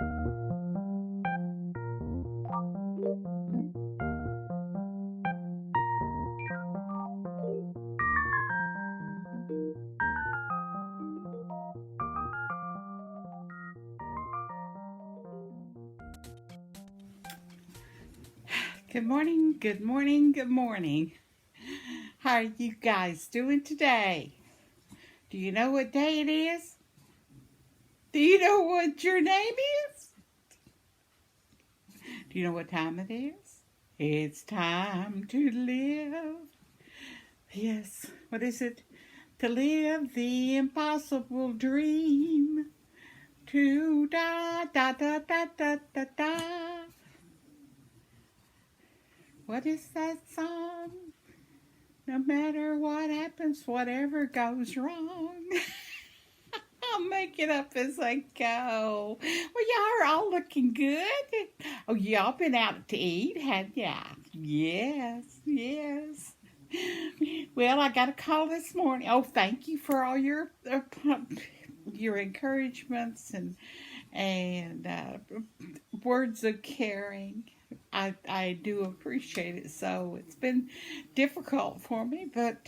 Good morning, good morning, good morning. How are you guys doing today? Do you know what day it is? Do you know what your name is? Do you know what time it is? It's time to live. Yes, what is it? To live the impossible dream. To da da da da da da da. What is that song? No matter what happens, whatever goes wrong. I'll make it up as I go. Well, y'all are all looking good. Oh, y'all been out to eat, had ya? Yes, yes. Well, I got a call this morning. Oh, thank you for all your encouragements and words of caring. I do appreciate it. So it's been difficult for me, but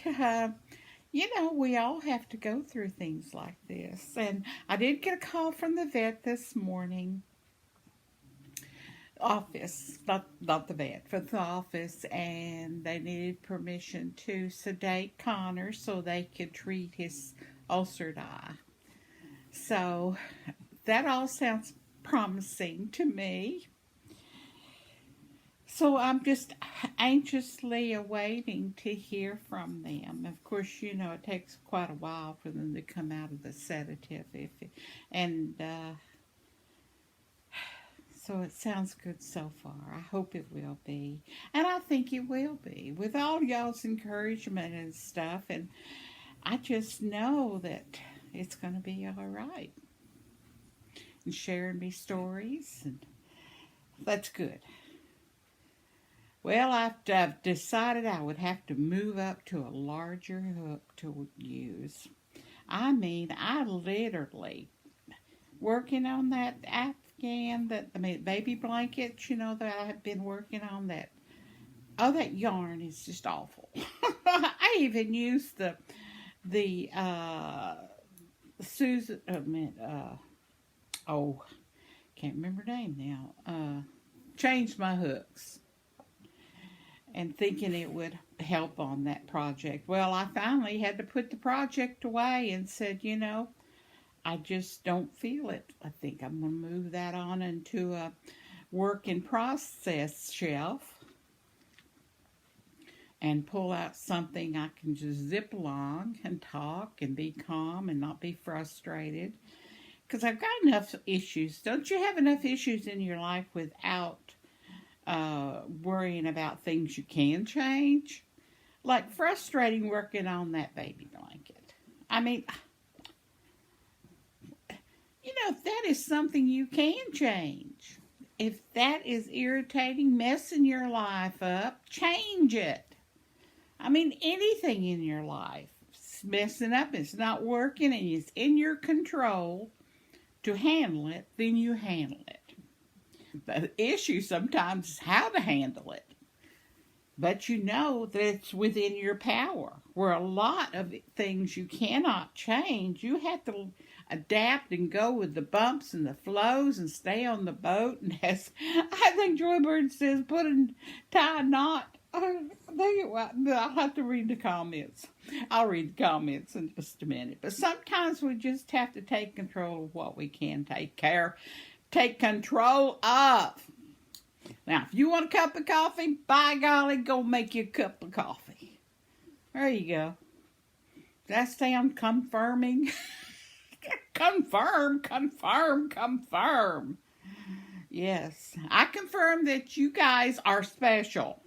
we all have to go through things like this. And I did get a call from the vet this morning. Office, not the vet, but the office, and they needed permission to sedate Connor so they could treat his ulcered eye. So that all sounds promising to me. So I'm just anxiously awaiting to hear from them. Of course, it takes quite a while for them to come out of the sedative, so it sounds good so far. I hope it will be, and I think it will be with all y'all's encouragement and stuff. And I just know that it's going to be all right. And sharing me stories, and that's good. Well, I've decided I would have to move up to a larger hook to use. I literally working on that Afghan, baby blankets, that I have been working on that. Oh, that yarn is just awful. I even used the Susan, can't remember her name now. Changed my hooks. And thinking it would help on that project. Well, I finally had to put the project away and said, I just don't feel it. I think I'm going to move that on into a work in process shelf and pull out something I can just zip along and talk and be calm and not be frustrated. Because I've got enough issues. Don't you have enough issues in your life without worrying about things you can change? Like frustrating working on that baby blanket. I mean, if that is something you can change, if that is irritating, messing your life up, change it. I mean, anything in your life is messing up, it's not working, and it's in your control to handle it, then you handle it. The issue sometimes is how to handle it. But that it's within your power. Where a lot of things you cannot change, you have to adapt and go with the bumps and the flows and stay on the boat. And as I think Joybird says, tie a knot. I'll have to read the comments. I'll read the comments in just a minute. But sometimes we just have to take control of what we can take control of. Now, if you want a cup of coffee, by golly, go make you a cup of coffee. There you go. Does that sound confirming? Confirm. Yes, I confirm that you guys are special.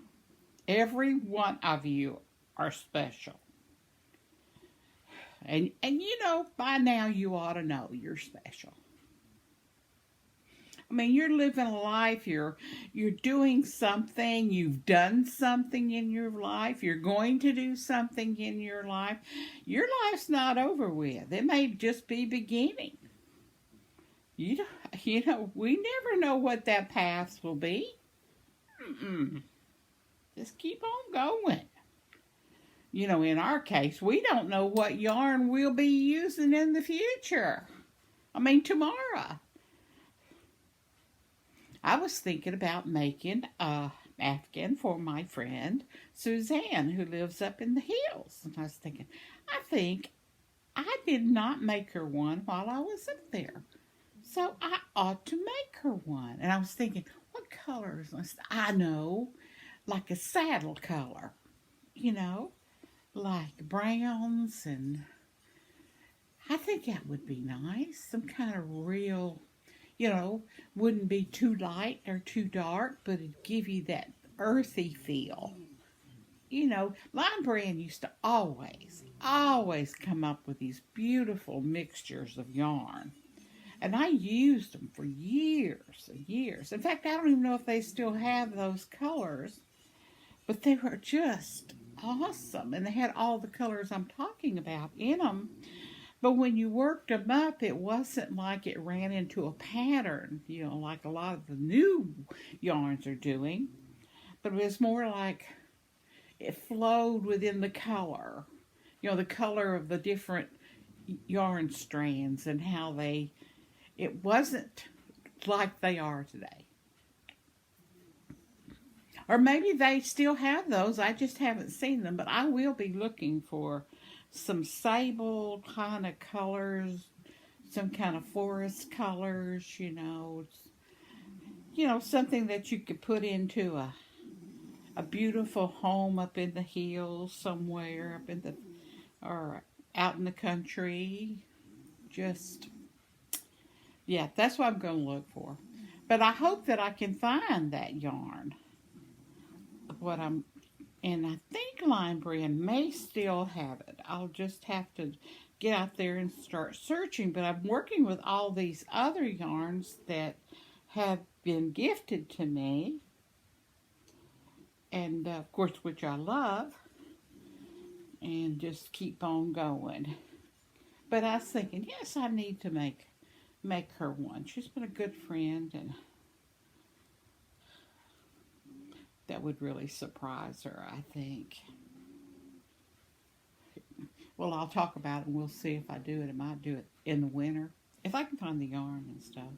Every one of you are special. And by now you ought to know you're special. I mean, you're living a life, you're doing something, you've done something in your life, you're going to do something in your life. Your life's not over with. It may just be beginning. we never know what that path will be. Just keep on going. In our case, we don't know what yarn we'll be using in the future. Tomorrow. I was thinking about making a afghan for my friend Suzanne, who lives up in the hills. And I was thinking, I think I did not make her one while I was up there. So I ought to make her one. And I was thinking, what colors? I know, like a saddle color, like browns, and I think that would be nice. Some kind of real, wouldn't be too light or too dark, but it'd give you that earthy feel. Line Brand used to always come up with these beautiful mixtures of yarn. And I used them for years and years. In fact, I don't even know if they still have those colors, but they were just awesome. And they had all the colors I'm talking about in them. But when you worked them up, it wasn't like it ran into a pattern, like a lot of the new yarns are doing. But it was more like it flowed within the color, the color of the different yarn strands and how it wasn't like they are today. Or maybe they still have those. I just haven't seen them, but I will be looking for some sable kind of colors, some kind of forest colors, something that you could put into a beautiful home up in the hills somewhere, or out in the country. That's what I'm going to look for. But I hope that I can find that yarn. And I think Line Brand may still have it. I'll just have to get out there and start searching. But I'm working with all these other yarns that have been gifted to me. And, of course, which I love. And just keep on going. But I was thinking, yes, I need to make her one. She's been a good friend, and that would really surprise her, I think. Well, I'll talk about it and we'll see if I do it. I might do it in the winter. If I can find the yarn and stuff,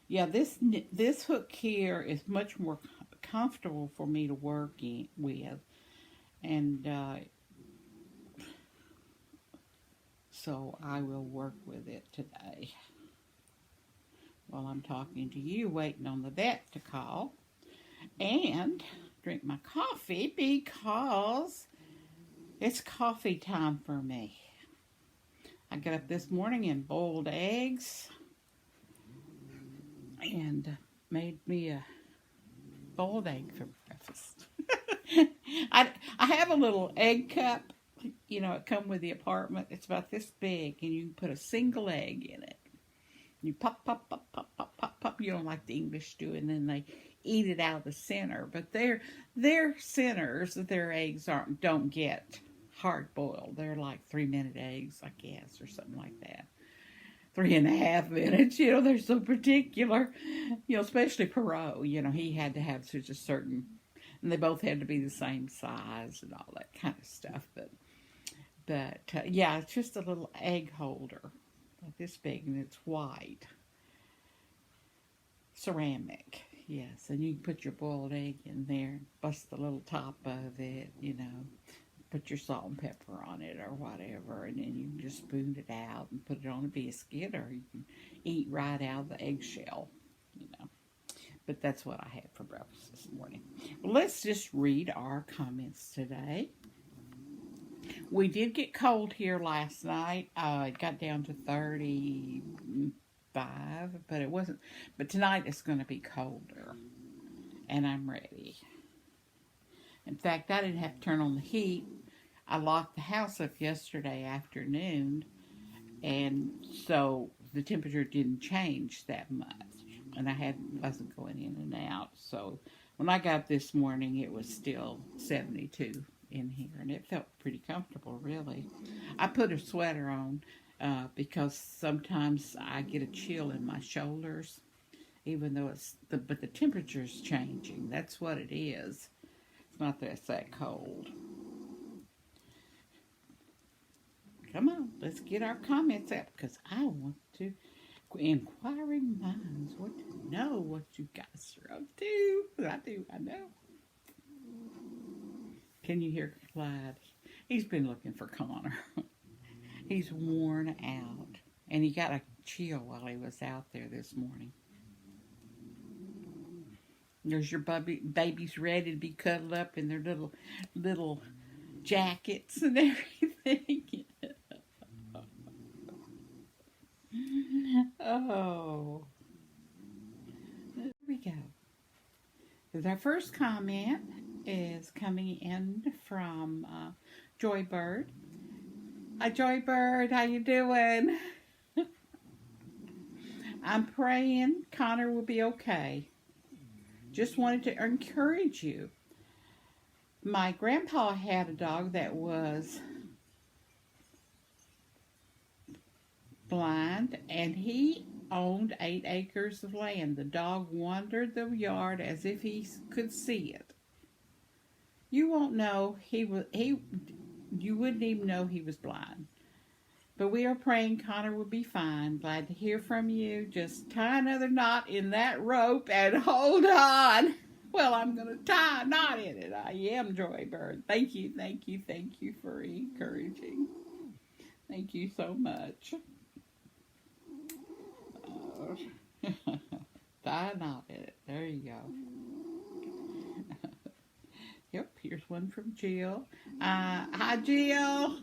Yeah, this hook here is much more comfortable for me to work with. And so I will work with it today. While I'm talking to you, waiting on the vet to call, and drink my coffee because it's coffee time for me. I got up this morning and boiled eggs and made me a boiled egg for breakfast. I have a little egg cup, it come with the apartment. It's about this big, and you can put a single egg in it. You pop, pop, pop, pop, pop, pop, pop. Like the English do, and then they eat it out of the center. But their centers, their eggs don't get hard boiled. They're like 3-minute eggs, I guess, or something like that. 3.5 minutes. They're so particular. Especially Perot. He had to have such a certain, and they both had to be the same size and all that kind of stuff. But it's just a little egg holder. Like this big, and it's white. Ceramic, yes. And you can put your boiled egg in there, and bust the little top of it, Put your salt and pepper on it or whatever, and then you can just spoon it out and put it on a biscuit, or you can eat right out of the eggshell, But that's what I had for breakfast this morning. Well, let's just read our comments today. We did get cold here last night. It got down to 35, but it wasn't. But tonight it's going to be colder, and I'm ready. In fact, I didn't have to turn on the heat. I locked the house up yesterday afternoon, and so the temperature didn't change that much, and wasn't going in and out. So when I got up this morning, it was still 72. In here, and it felt pretty comfortable, really. I put a sweater on, because sometimes I get a chill in my shoulders, even though but the temperature's changing. That's what it is. It's not that it's that cold. Come on, let's get our comments out because I want to. Inquiring minds want to know what you guys are up to. I know. Can you hear Clyde? He's been looking for Connor. He's worn out. And he got a chill while he was out there this morning. There's your babies ready to be cuddled up in their little jackets and everything. Oh. There we go. Our first comment is coming in from Joybird. Hi, Joybird. How you doing? I'm praying Connor will be okay. Just wanted to encourage you. My grandpa had a dog that was blind, and he owned 8 acres of land. The dog wandered the yard as if he could see it. You won't know you wouldn't even know he was blind. But we are praying Connor will be fine. Glad to hear from you. Just tie another knot in that rope and hold on. Well, I'm going to tie a knot in it. I am Joybird. Thank you for encouraging. Thank you so much. Tie a knot in it. There you go. Yep, here's one from Jill. Hi, Jill.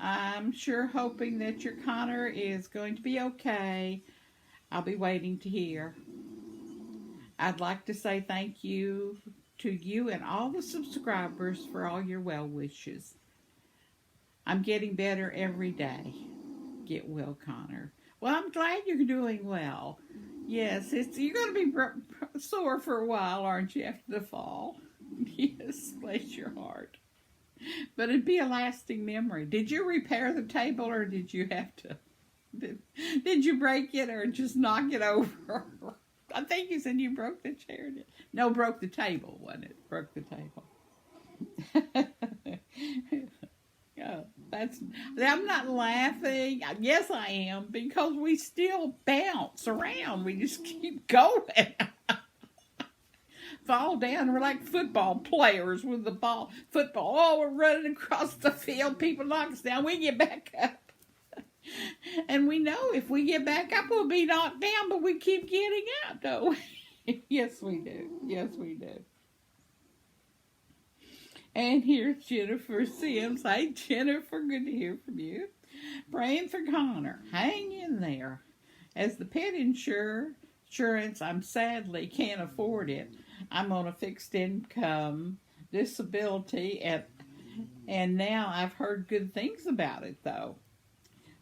I'm sure hoping that your Connor is going to be okay. I'll be waiting to hear. I'd like to say thank you to you and all the subscribers for all your well wishes. I'm getting better every day. Get well, Connor. Well, I'm glad you're doing well. Yes, you're going to be sore for a while, aren't you, after the fall? Yes, bless your heart. But it'd be a lasting memory. Did you repair the table, or did you have to? Did you break it, or just knock it over? I think you said you broke the chair. No, broke the table, wasn't it? Broke the table. Yeah, I'm not laughing. Yes, I am, because we still bounce around. We just keep going. Fall down. We're like football players with the ball. Football. Oh, we're running across the field. People knock us down. We get back up. And we know if we get back up, we'll be knocked down, but we keep getting up, don't we? Yes, we do. Yes, we do. And here's Jennifer Sims. Hey, Jennifer, good to hear from you. Praying for Connor. Hang in there. As the pet insurance, I'm sadly can't afford it. I'm on a fixed income disability, and now I've heard good things about it, though.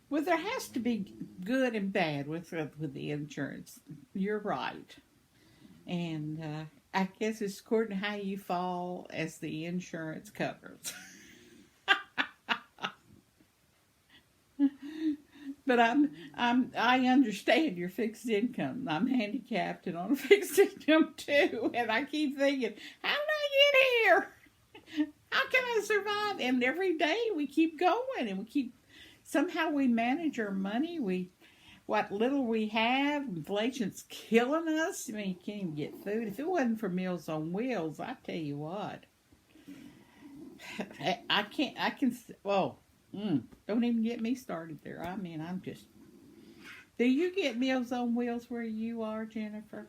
Well, there has to be good and bad with the insurance. You're right. And I guess it's according to how you fall as the insurance covers. But I understand your fixed income. I'm handicapped and on a fixed income too. And I keep thinking, how did I get here? How can I survive? And every day we keep going, and somehow we manage our money. What little we have, inflation's killing us. I mean, you can't even get food. If it wasn't for Meals on Wheels, I tell you what. Don't even get me started there. I mean, do you get Meals on Wheels where you are, Jennifer?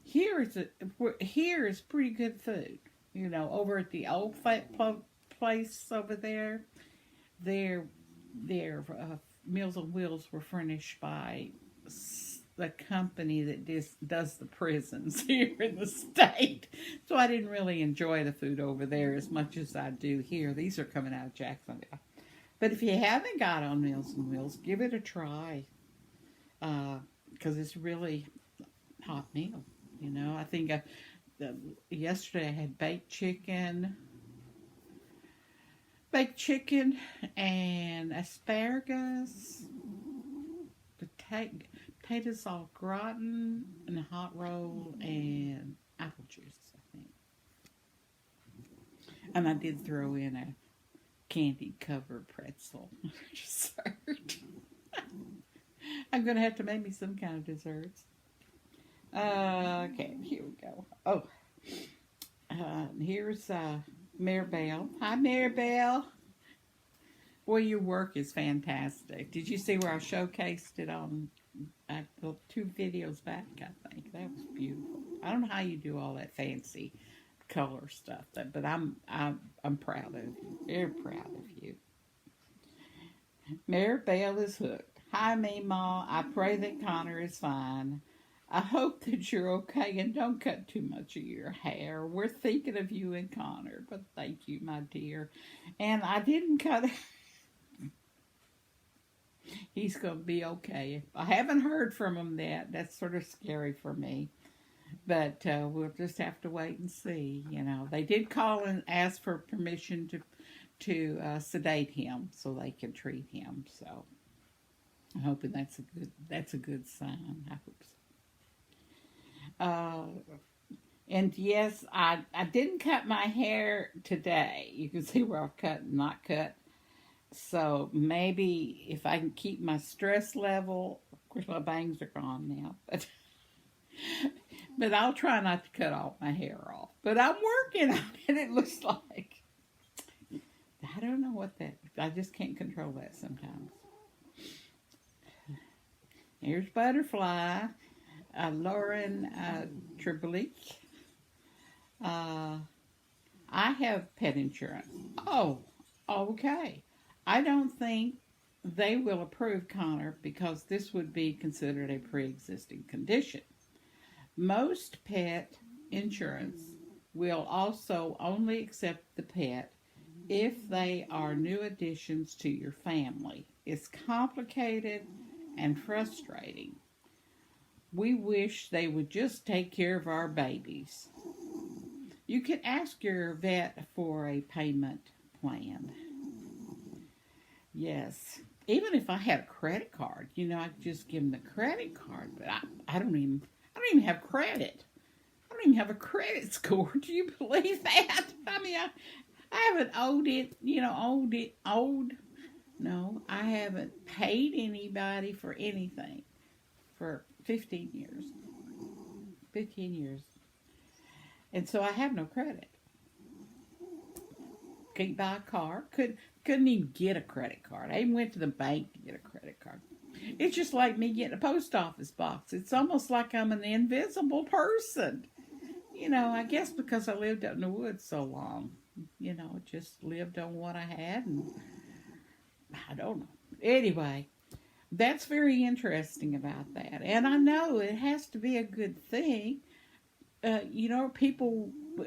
Here is pretty good food. You know, over at the old place over there, their Meals on Wheels were furnished by the company that does the prisons here in the state. So I didn't really enjoy the food over there as much as I do here. These are coming out of Jacksonville. But if you haven't got on Meals on Wheels, give it a try. Because it's really a hot meal. You know, I think yesterday I had baked chicken. baked chicken and asparagus, potatoes au gratin, and a hot roll, and apple juice, I think. And I did throw in a candy covered pretzel dessert. I'm going to have to make me some kind of desserts. Okay, here we go. Oh, here's Maribel. Hi, Maribel. Well, your work is fantastic. Did you see where I showcased it on 2 videos back? I think that was beautiful. I don't know how you do all that fancy color stuff, but I'm proud of you. Very proud of you. Maribel is hooked. Hi, Meemaw. I pray that Connor is fine. I hope that you're okay and don't cut too much of your hair. We're thinking of you and Connor, but thank you, my dear. And I didn't cut it. He's going to be okay. I haven't heard from him yet. That's sort of scary for me. But we'll just have to wait and see. You know, they did call and ask for permission to sedate him so they can treat him. So I'm hoping that's a good sign. I hope so. And yes, I didn't cut my hair today. You can see where I've cut and not cut. So maybe if I can keep my stress level, of course my bangs are gone now, but I'll try not to cut all my hair off. But I'm working on it. It looks like, I don't know what I just can't control that sometimes. Here's Butterfly, Lauren Tribalik. I have pet insurance. Oh, okay. I don't think they will approve Connor because this would be considered a pre-existing condition. Most pet insurance will also only accept the pet if they are new additions to your family. It's complicated and frustrating. We wish they would just take care of our babies. You can ask your vet for a payment plan. Yes. Even if I had a credit card, I could just give them the credit card, but I don't even have credit. I don't even have a credit score. Do you believe that? I mean, I haven't owed it, No, I haven't paid anybody for anything for 15 years. 15 years. And so I have no credit. Can't buy a car. Couldn't even get a credit card. I even went to the bank to get a credit card. It's just like me getting a post office box. It's almost like I'm an invisible person. I guess because I lived out in the woods so long. Just lived on what I had, and I don't know. Anyway, that's very interesting about that. And I know it has to be a good thing.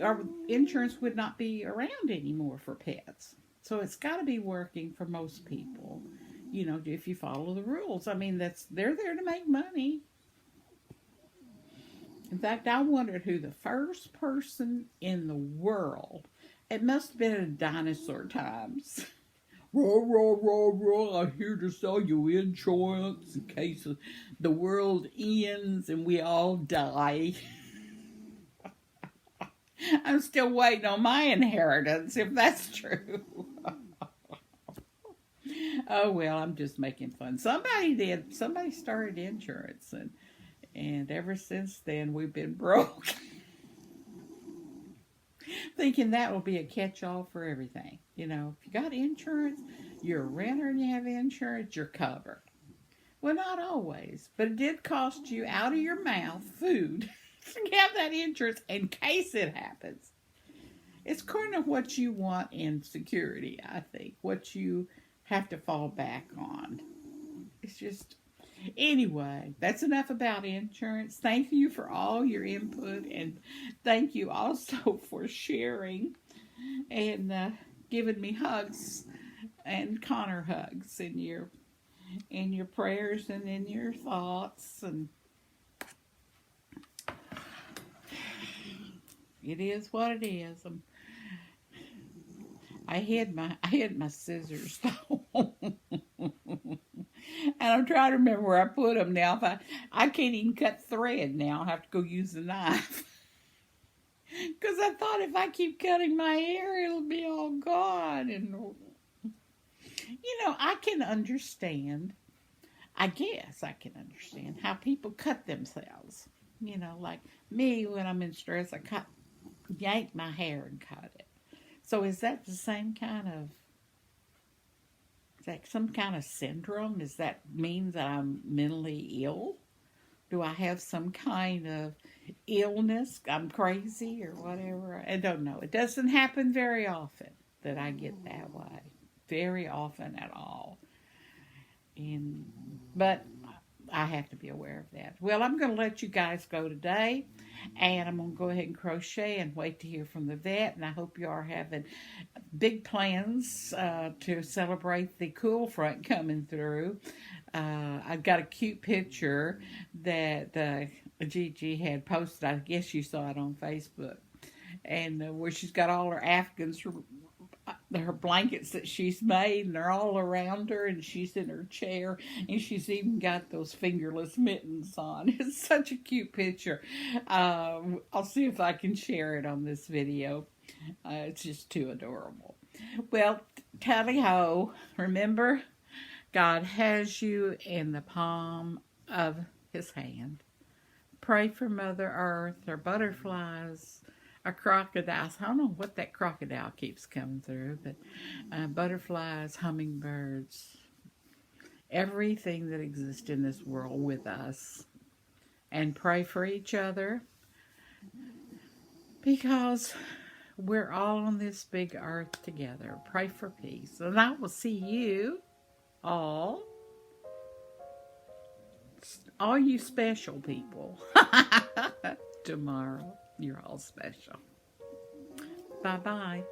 Our insurance would not be around anymore for pets. So it's got to be working for most people, if you follow the rules. I mean, they're there to make money. In fact, I wondered who the first person in the world, it must have been in dinosaur times. Roar, roar, roar, roar, I'm here to sell you insurance in case the world ends and we all die. I'm still waiting on my inheritance, if that's true. Oh, well, I'm just making fun. Somebody did. Somebody started insurance, and ever since then, we've been broke. Thinking that will be a catch-all for everything. If you got insurance, you're a renter and you have insurance, you're covered. Well, not always, but it did cost you out of your mouth food to have that insurance in case it happens. It's kind of what you want in security, I think. What you have to fall back on. It's just... Anyway, that's enough about insurance. Thank you for all your input, and thank you also for sharing and giving me hugs and Connor hugs in your prayers and in your thoughts. And it is what it is. I hid my scissors though. And I'm trying to remember where I put them now. I can't even cut thread now. I have to go use a knife. Because I thought if I keep cutting my hair, it'll be all gone. And, I can understand. I guess I can understand how people cut themselves. Like me, when I'm in stress, yank my hair and cut it. So is that the same kind of, is that some kind of syndrome? Does that mean that I'm mentally ill? Do I have some kind of illness? I'm crazy or whatever? I don't know. It doesn't happen very often that I get that way. Very often at all. But I have to be aware of that. Well, I'm going to let you guys go today, and I'm going to go ahead and crochet and wait to hear from the vet. And I hope you are having big plans to celebrate the cool front coming through. I've got a cute picture that Gigi had posted. I guess you saw it on Facebook, and where she's got all her Afghans, her blankets that she's made, and they're all around her, and she's in her chair, and she's even got those fingerless mittens on. It's such a cute picture. I'll see if I can share it on this video. It's just too adorable. Well, tally ho. Remember, God has you in the palm of his hand. Pray for Mother Earth, or butterflies, or crocodiles. I don't know what that crocodile keeps coming through, but butterflies, hummingbirds, everything that exists in this world with us. And pray for each other, because we're all on this big earth together. Pray for peace. And I will see you all you special people, tomorrow. You're all special. Bye-bye.